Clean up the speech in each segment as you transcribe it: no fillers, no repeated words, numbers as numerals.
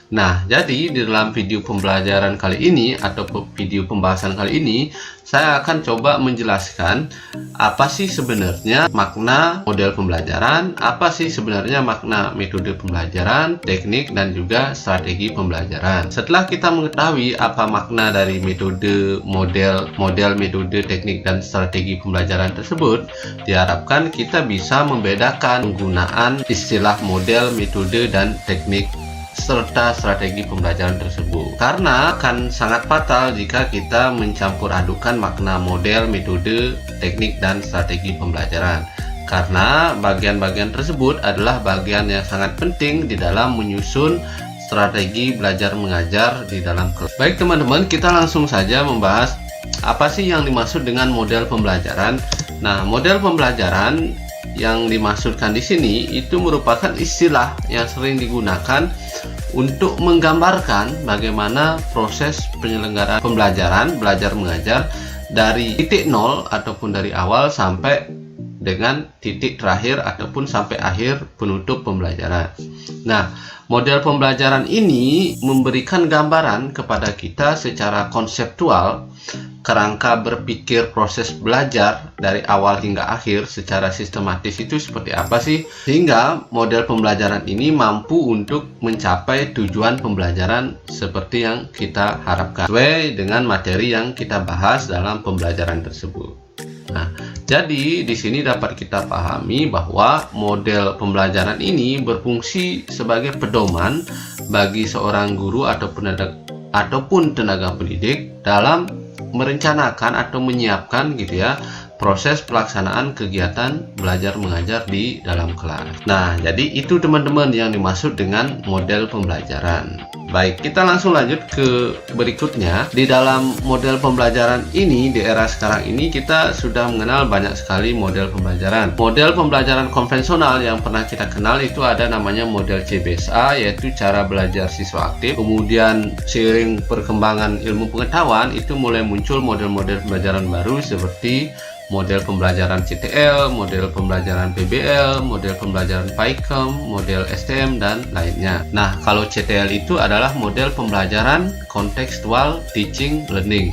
Nah, jadi di dalam video pembelajaran kali ini atau video pembahasan kali ini, saya akan coba menjelaskan apa sih sebenarnya makna model pembelajaran, apa sih sebenarnya makna metode pembelajaran, teknik, dan juga strategi pembelajaran. Setelah kita mengetahui apa makna dari metode, model, metode, teknik, dan strategi pembelajaran tersebut, diharapkan kita bisa membedakan penggunaan istilah model, metode, dan teknik serta strategi pembelajaran tersebut, karena akan sangat fatal jika kita mencampur adukan makna model, metode, teknik, dan strategi pembelajaran, karena bagian-bagian tersebut adalah bagian yang sangat penting di dalam menyusun strategi belajar mengajar di dalam kelas. Baik teman-teman, kita langsung saja membahas apa sih yang dimaksud dengan model pembelajaran. Nah, model pembelajaran yang dimaksudkan di sini itu merupakan istilah yang sering digunakan untuk menggambarkan bagaimana proses penyelenggaraan pembelajaran belajar mengajar dari titik nol ataupun dari awal sampai dengan titik terakhir ataupun sampai akhir penutup pembelajaran. Nah, model pembelajaran ini memberikan gambaran kepada kita secara konseptual kerangka berpikir proses belajar dari awal hingga akhir secara sistematis itu seperti apa sih, sehingga model pembelajaran ini mampu untuk mencapai tujuan pembelajaran seperti yang kita harapkan sesuai dengan materi yang kita bahas dalam pembelajaran tersebut. Nah, jadi di sini dapat kita pahami bahwa model pembelajaran ini berfungsi sebagai pedoman bagi seorang guru ataupun tenaga pendidik dalam merencanakan atau menyiapkan gitu ya proses pelaksanaan kegiatan belajar mengajar di dalam kelas. Nah, jadi itu teman-teman yang dimaksud dengan model pembelajaran. Baik, kita langsung lanjut ke berikutnya. Di dalam model pembelajaran ini, di era sekarang ini kita sudah mengenal banyak sekali model pembelajaran. Model pembelajaran konvensional yang pernah kita kenal itu ada namanya model CBSA, yaitu cara belajar siswa aktif. Kemudian seiring perkembangan ilmu pengetahuan itu mulai muncul model-model pembelajaran baru seperti model pembelajaran CTL, model pembelajaran PBL, model pembelajaran PAIKEM, model STM, dan lainnya. Nah, kalau CTL itu adalah model pembelajaran contextual teaching learning,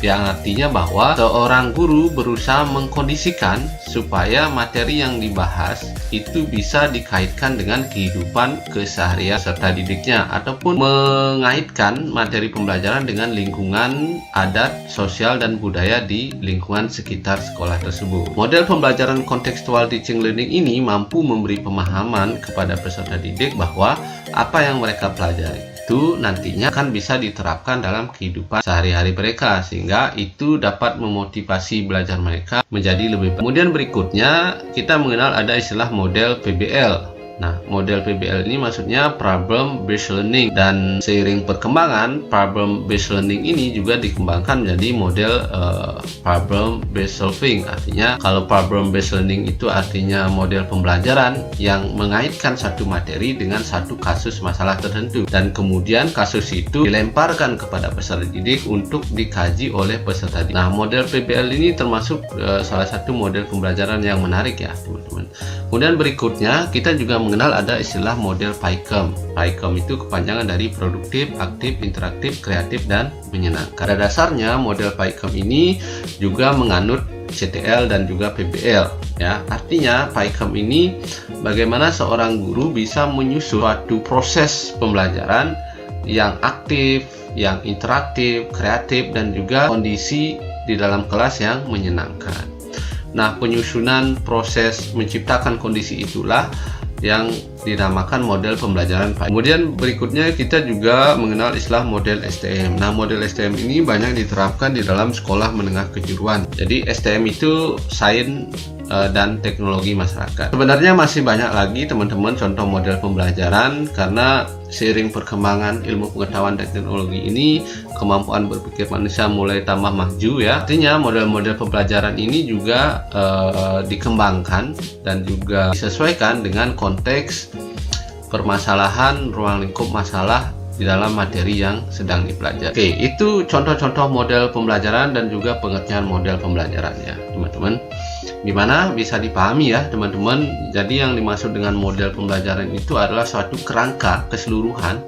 yang artinya bahwa seorang guru berusaha mengkondisikan supaya materi yang dibahas itu bisa dikaitkan dengan kehidupan keseharian peserta didiknya, ataupun mengaitkan materi pembelajaran dengan lingkungan adat, sosial, dan budaya di lingkungan sekitar sekolah tersebut. Model pembelajaran contextual teaching learning ini mampu memberi pemahaman kepada peserta didik bahwa apa yang mereka pelajari itu nantinya akan bisa diterapkan dalam kehidupan sehari-hari mereka, sehingga itu dapat memotivasi belajar mereka menjadi lebih baik. Kemudian berikutnya kita mengenal ada istilah model PBL. Nah, model PBL ini maksudnya problem based learning, dan seiring perkembangan problem based learning ini juga dikembangkan menjadi model problem based solving. Artinya kalau problem based learning itu artinya model pembelajaran yang mengaitkan satu materi dengan satu kasus masalah tertentu, dan kemudian kasus itu dilemparkan kepada peserta didik untuk dikaji oleh peserta didik. Nah, model PBL ini termasuk salah satu model pembelajaran yang menarik ya teman-teman. Kemudian berikutnya kita juga mengenal ada istilah model PAIKEM. PAIKEM itu kepanjangan dari produktif, aktif, interaktif, kreatif, dan menyenangkan. Pada dasarnya model PAIKEM ini juga menganut CTL dan juga PBL ya. Artinya PAIKEM ini bagaimana seorang guru bisa menyusun suatu proses pembelajaran yang aktif, yang interaktif, kreatif, dan juga kondisi di dalam kelas yang menyenangkan. Nah, penyusunan proses menciptakan kondisi itulah yang dinamakan model pembelajaran PAIKEM. Kemudian berikutnya kita juga mengenal istilah model STM. Nah, model STM ini banyak diterapkan di dalam sekolah menengah kejuruan. Jadi STM itu sains dan teknologi masyarakat. Sebenarnya masih banyak lagi teman-teman contoh model pembelajaran, karena seiring perkembangan ilmu pengetahuan dan teknologi ini kemampuan berpikir manusia mulai tambah maju ya. Artinya model-model pembelajaran ini juga dikembangkan dan juga disesuaikan dengan konteks permasalahan ruang lingkup masalah di dalam materi yang sedang dipelajari. Oke, itu contoh-contoh model pembelajaran dan juga pengertian model pembelajarannya, teman-teman. Dimana bisa dipahami ya teman-teman. Jadi yang dimaksud dengan model pembelajaran itu adalah suatu kerangka keseluruhan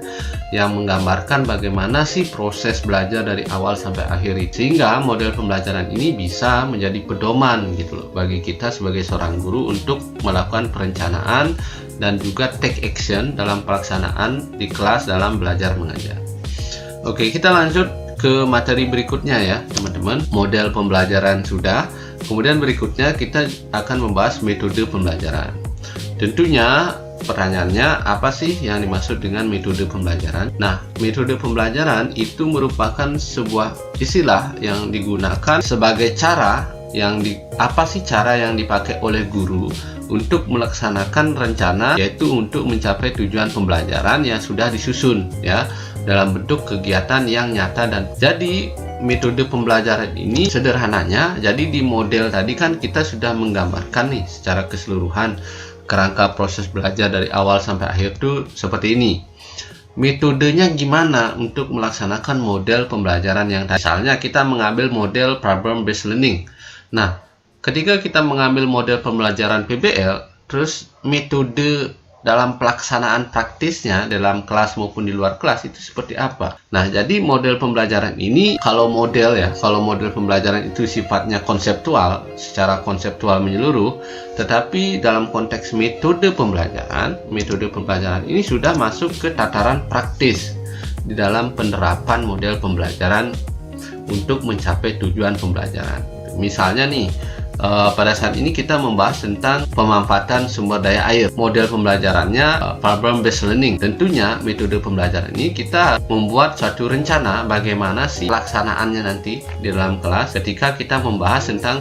yang menggambarkan bagaimana sih proses belajar dari awal sampai akhir itu, sehingga model pembelajaran ini bisa menjadi pedoman gitu loh bagi kita sebagai seorang guru untuk melakukan perencanaan dan juga take action dalam pelaksanaan di kelas dalam belajar mengajar. Oke, kita lanjut ke materi berikutnya ya teman-teman. Model pembelajaran sudah. Kemudian berikutnya kita akan membahas metode pembelajaran. Tentunya pertanyaannya, apa sih yang dimaksud dengan metode pembelajaran? Nah, metode pembelajaran itu merupakan sebuah istilah yang digunakan sebagai cara apa sih cara yang dipakai oleh guru untuk melaksanakan rencana, yaitu untuk mencapai tujuan pembelajaran yang sudah disusun ya dalam bentuk kegiatan yang nyata. Dan jadi metode pembelajaran ini sederhananya, jadi di model tadi kan kita sudah menggambarkan nih secara keseluruhan kerangka proses belajar dari awal sampai akhir tuh seperti ini. Metodenya gimana untuk melaksanakan model pembelajaran yang tadi? Misalnya kita mengambil model problem based learning. Nah, ketika kita mengambil model pembelajaran PBL, terus metode dalam pelaksanaan praktisnya dalam kelas maupun di luar kelas itu seperti apa? Nah, jadi model pembelajaran ini, kalau model pembelajaran itu sifatnya konseptual, secara konseptual menyeluruh, tetapi dalam konteks metode pembelajaran ini sudah masuk ke tataran praktis di dalam penerapan model pembelajaran untuk mencapai tujuan pembelajaran. Misalnya nih, pada saat ini kita membahas tentang pemanfaatan sumber daya air. Model pembelajarannya problem based learning. Tentunya metode pembelajaran ini kita membuat suatu rencana bagaimana sih pelaksanaannya nanti di dalam kelas ketika kita membahas tentang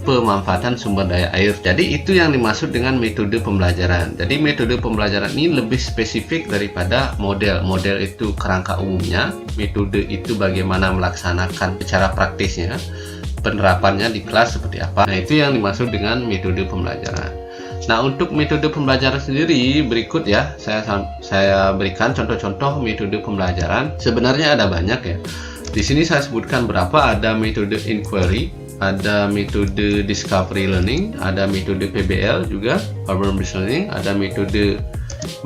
pemanfaatan sumber daya air. Jadi itu yang dimaksud dengan metode pembelajaran. Jadi metode pembelajaran ini lebih spesifik daripada model. Model itu kerangka umumnya, metode itu bagaimana melaksanakan secara praktisnya, penerapannya di kelas seperti apa. Nah, itu yang dimaksud dengan metode pembelajaran. Nah, untuk metode pembelajaran sendiri berikut ya, saya berikan contoh-contoh metode pembelajaran. Sebenarnya ada banyak ya. Di sini saya sebutkan berapa. Ada metode inquiry, ada metode discovery learning, ada metode PBL juga, problem based learning, ada metode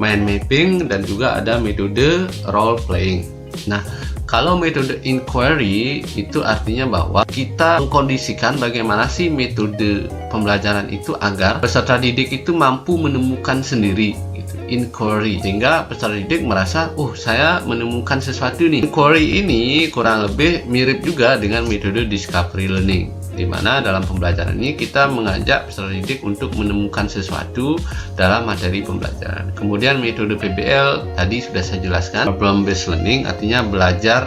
mind mapping, dan juga ada metode role playing. Nah, kalau metode inquiry itu artinya bahwa kita mengkondisikan bagaimana sih metode pembelajaran itu agar peserta didik itu mampu menemukan sendiri gitu. Inquiry, sehingga peserta didik merasa, saya menemukan sesuatu nih. Inquiry ini kurang lebih mirip juga dengan metode discovery learning, di mana dalam pembelajaran ini kita mengajak peserta didik untuk menemukan sesuatu dalam materi pembelajaran. Kemudian metode PBL tadi sudah saya jelaskan, problem based learning artinya belajar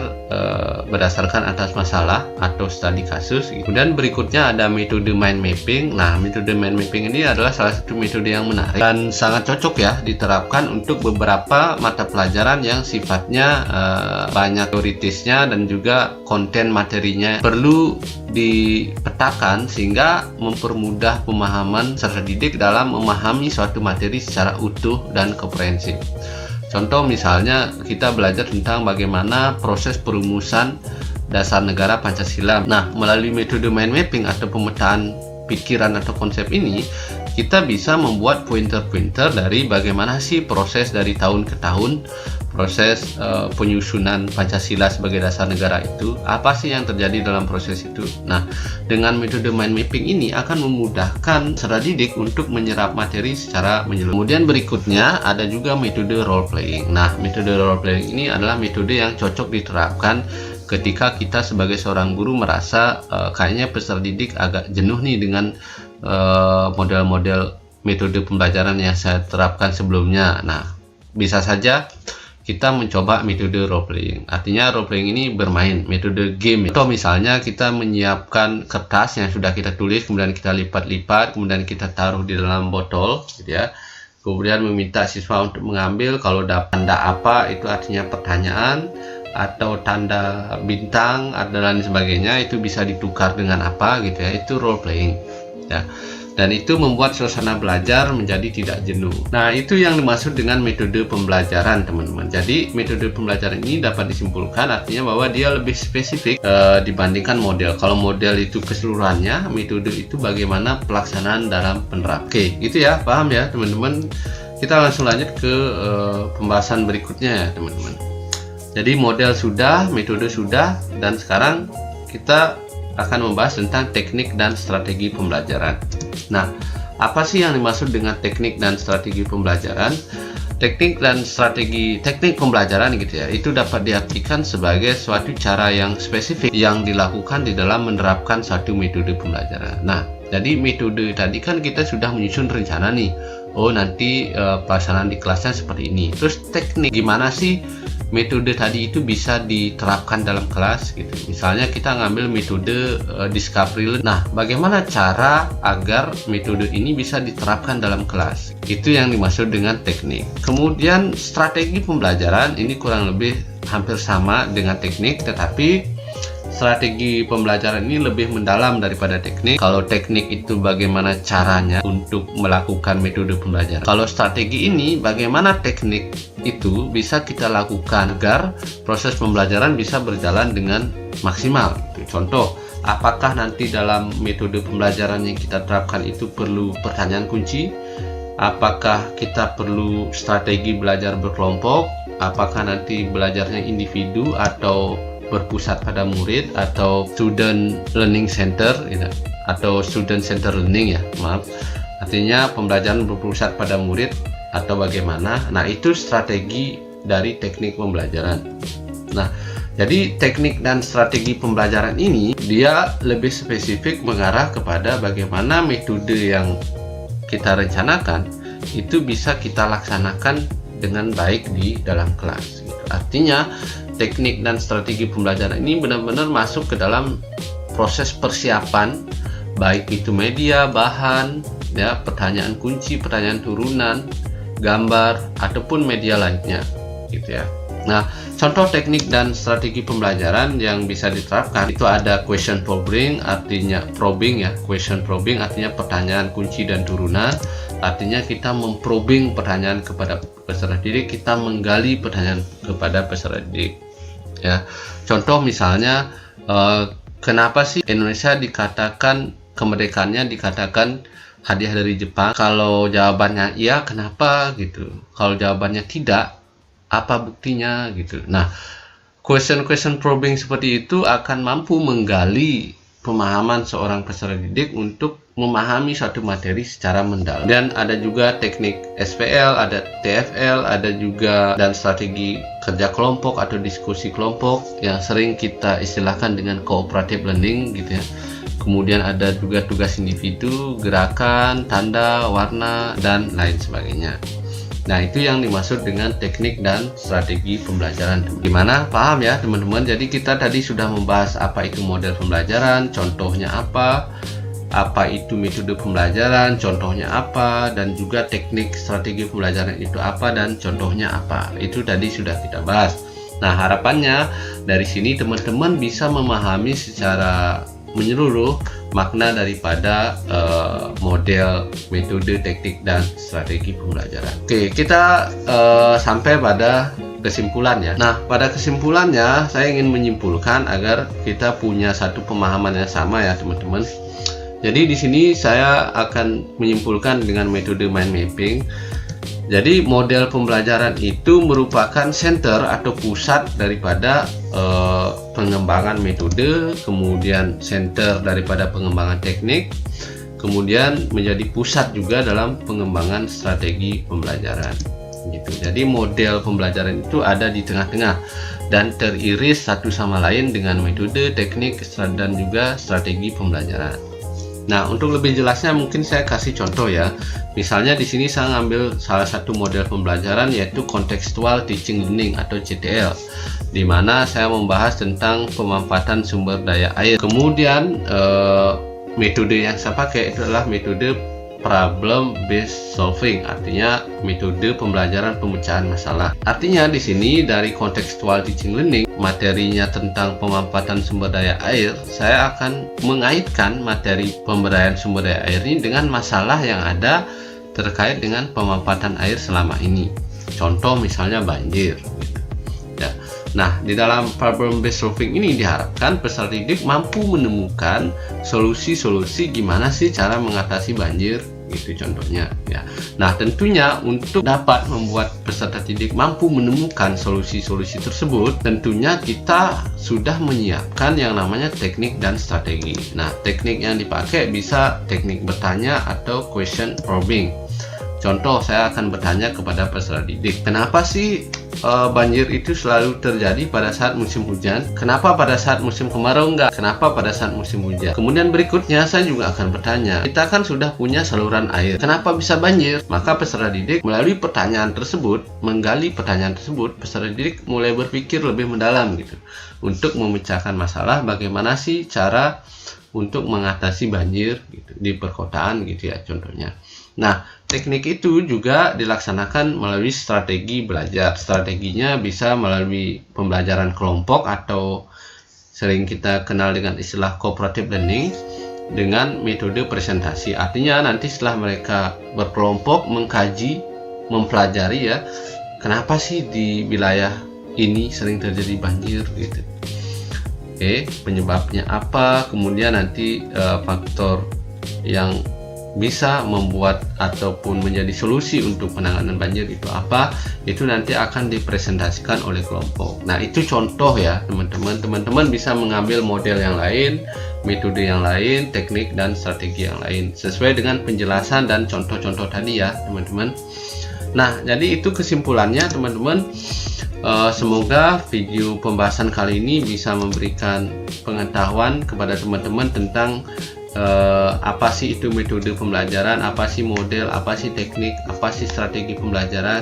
berdasarkan atas masalah atau studi kasus. Kemudian berikutnya ada metode mind mapping. Nah, metode mind mapping ini adalah salah satu metode yang menarik dan sangat cocok ya diterapkan untuk beberapa mata pelajaran yang sifatnya banyak teoritisnya dan juga konten materinya perlu dipetakan sehingga mempermudah pemahaman peserta didik dalam memahami suatu materi secara utuh dan komprehensif. Contoh misalnya kita belajar tentang bagaimana proses perumusan dasar negara Pancasila. Nah, melalui metode mind mapping atau pemetaan pikiran atau konsep ini, kita bisa membuat pointer-pointer dari bagaimana sih proses dari tahun ke tahun, proses penyusunan Pancasila sebagai dasar negara itu, apa sih yang terjadi dalam proses itu. Nah, dengan metode mind mapping ini akan memudahkan peserta didik untuk menyerap materi secara menyeluruh. Kemudian berikutnya ada juga metode role playing. Nah, metode role playing ini adalah metode yang cocok diterapkan ketika kita sebagai seorang guru merasa kayaknya peserta didik agak jenuh nih dengan model-model metode pembelajaran yang saya terapkan sebelumnya. Nah, bisa saja kita mencoba metode role playing. Artinya role playing ini bermain, metode game. Atau misalnya kita menyiapkan kertas yang sudah kita tulis, kemudian kita lipat-lipat, kemudian kita taruh di dalam botol, gitu ya. Kemudian meminta siswa untuk mengambil, kalau dapat tanda apa itu artinya pertanyaan, atau tanda bintang dan lain sebagainya, itu bisa ditukar dengan apa gitu ya. Itu role playing ya. dan itu membuat suasana belajar menjadi tidak jenuh. Nah, itu yang dimaksud dengan metode pembelajaran, teman-teman. Jadi metode pembelajaran ini dapat disimpulkan artinya bahwa dia lebih spesifik dibandingkan model. Kalau model itu keseluruhannya, metode itu bagaimana pelaksanaan dalam penerapan. Oke, gitu ya, paham ya teman-teman. Kita langsung lanjut ke pembahasan berikutnya ya teman-teman. Jadi model sudah, metode sudah, dan sekarang kita akan membahas tentang teknik dan strategi pembelajaran. Nah, apa sih yang dimaksud dengan teknik dan strategi pembelajaran? Teknik pembelajaran gitu ya, itu dapat diartikan sebagai suatu cara yang spesifik yang dilakukan di dalam menerapkan satu metode pembelajaran. Nah, jadi metode tadi kan kita sudah menyusun rencana nih. Oh, nanti pelaksanaan di kelasnya seperti ini. Terus teknik, gimana sih metode tadi itu bisa diterapkan dalam kelas gitu. Misalnya kita ngambil metode discovery. Nah, bagaimana cara agar metode ini bisa diterapkan dalam kelas? Itu yang dimaksud dengan teknik. Kemudian strategi pembelajaran ini kurang lebih hampir sama dengan teknik, tetapi strategi pembelajaran ini lebih mendalam daripada teknik. Kalau teknik itu bagaimana caranya untuk melakukan metode pembelajaran. Kalau strategi ini bagaimana teknik itu bisa kita lakukan agar proses pembelajaran bisa berjalan dengan maksimal. Contoh, apakah nanti dalam metode pembelajaran yang kita terapkan itu perlu pertanyaan kunci? Apakah kita perlu strategi belajar berkelompok? Apakah nanti belajarnya individu atau berpusat pada murid, atau student learning center gitu, atau student center learning ya, maaf, artinya pembelajaran berpusat pada murid atau bagaimana. Nah, itu strategi dari teknik pembelajaran. Nah, jadi teknik dan strategi pembelajaran ini dia lebih spesifik mengarah kepada bagaimana metode yang kita rencanakan itu bisa kita laksanakan dengan baik di dalam kelas gitu. Artinya teknik dan strategi pembelajaran ini benar-benar masuk ke dalam proses persiapan, baik itu media, bahan, ya, pertanyaan kunci, pertanyaan turunan, gambar, ataupun media lainnya, gitu ya. Nah, contoh teknik dan strategi pembelajaran yang bisa diterapkan itu ada question probing, artinya probing ya, question probing artinya pertanyaan kunci dan turunan, artinya kita memprobing pertanyaan kepada peserta didik, kita menggali pertanyaan kepada peserta didik. Ya, contoh misalnya, kenapa sih Indonesia dikatakan kemerdekaannya dikatakan hadiah dari Jepang? Kalau jawabannya iya, kenapa gitu? Kalau jawabannya tidak, apa buktinya gitu? Nah, question probing seperti itu akan mampu menggali pemahaman seorang peserta didik untuk memahami suatu materi secara mendalam. Dan ada juga teknik SPL, ada TFL, ada juga dan strategi kerja kelompok atau diskusi kelompok yang sering kita istilahkan dengan cooperative learning gitu ya. Kemudian ada juga tugas individu, gerakan, tanda, warna, dan lain sebagainya. Nah, itu yang dimaksud dengan teknik dan strategi pembelajaran. Gimana? Paham ya teman-teman? Jadi kita tadi sudah membahas apa itu model pembelajaran, contohnya apa itu metode pembelajaran, contohnya apa, dan juga teknik strategi pembelajaran itu apa dan contohnya apa. Itu tadi sudah kita bahas. Nah, harapannya dari sini teman-teman bisa memahami secara menyeluruh makna daripada model, metode, teknik, dan strategi pembelajaran. Oke, kita sampai pada kesimpulan ya. Nah, pada kesimpulannya saya ingin menyimpulkan agar kita punya satu pemahaman yang sama ya teman-teman. Jadi di sini saya akan menyimpulkan dengan metode mind mapping. Jadi model pembelajaran itu merupakan center atau pusat daripada pengembangan metode, kemudian center daripada pengembangan teknik, kemudian menjadi pusat juga dalam pengembangan strategi pembelajaran. Gitu. Jadi model pembelajaran itu ada di tengah-tengah dan teriris satu sama lain dengan metode, teknik, dan juga strategi pembelajaran. Nah, untuk lebih jelasnya mungkin saya kasih contoh ya. Misalnya di sini saya ngambil salah satu model pembelajaran yaitu contextual teaching learning atau CTL, di mana saya membahas tentang pemanfaatan sumber daya air. Kemudian metode yang saya pakai itu adalah metode problem based solving, artinya metode pembelajaran pemecahan masalah. Artinya di sini dari contextual teaching learning, materinya tentang pemanfaatan sumber daya air, saya akan mengaitkan materi pemberdayaan sumber daya air ini dengan masalah yang ada terkait dengan pemanfaatan air selama ini. Contoh misalnya banjir. Ya. Nah, di dalam problem based solving ini diharapkan peserta didik mampu menemukan solusi-solusi gimana sih cara mengatasi banjir, gitu contohnya ya. Nah, tentunya untuk dapat membuat peserta didik mampu menemukan solusi-solusi tersebut, tentunya kita sudah menyiapkan yang namanya teknik dan strategi. Nah, teknik yang dipakai bisa teknik bertanya atau question probing. Contoh, saya akan bertanya kepada peserta didik, kenapa sih banjir itu selalu terjadi pada saat musim hujan? Kenapa pada saat musim kemarau enggak? Kenapa pada saat musim hujan? Kemudian berikutnya saya juga akan bertanya, kita kan sudah punya saluran air, kenapa bisa banjir? Maka peserta didik melalui pertanyaan tersebut, menggali pertanyaan tersebut, peserta didik mulai berpikir lebih mendalam gitu, untuk memecahkan masalah bagaimana sih cara untuk mengatasi banjir gitu, di perkotaan gitu ya contohnya. Nah, teknik itu juga dilaksanakan melalui strategi belajar. Strateginya bisa melalui pembelajaran kelompok atau sering kita kenal dengan istilah cooperative learning dengan metode presentasi. Artinya nanti setelah mereka berkelompok mengkaji, mempelajari ya, kenapa sih di wilayah ini sering terjadi banjir gitu. Penyebabnya apa, kemudian nanti faktor yang bisa membuat ataupun menjadi solusi untuk penanganan banjir itu apa, itu nanti akan dipresentasikan oleh kelompok. Nah, itu contoh ya teman-teman. Teman-teman bisa mengambil model yang lain, metode yang lain, teknik dan strategi yang lain sesuai dengan penjelasan dan contoh-contoh tadi ya teman-teman. Nah, jadi itu kesimpulannya teman-teman. Semoga video pembahasan kali ini bisa memberikan pengetahuan kepada teman-teman tentang apa sih itu metode pembelajaran, apa sih model, apa sih teknik, apa sih strategi pembelajaran.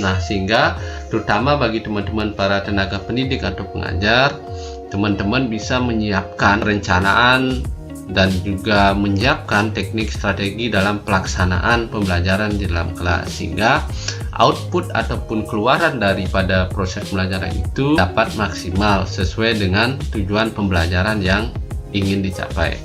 Nah, sehingga terutama bagi teman-teman para tenaga pendidik atau pengajar, teman-teman bisa menyiapkan perencanaan dan juga menyiapkan teknik strategi dalam pelaksanaan pembelajaran di dalam kelas, sehingga output ataupun keluaran daripada proses pembelajaran itu dapat maksimal sesuai dengan tujuan pembelajaran yang ingin dicapai.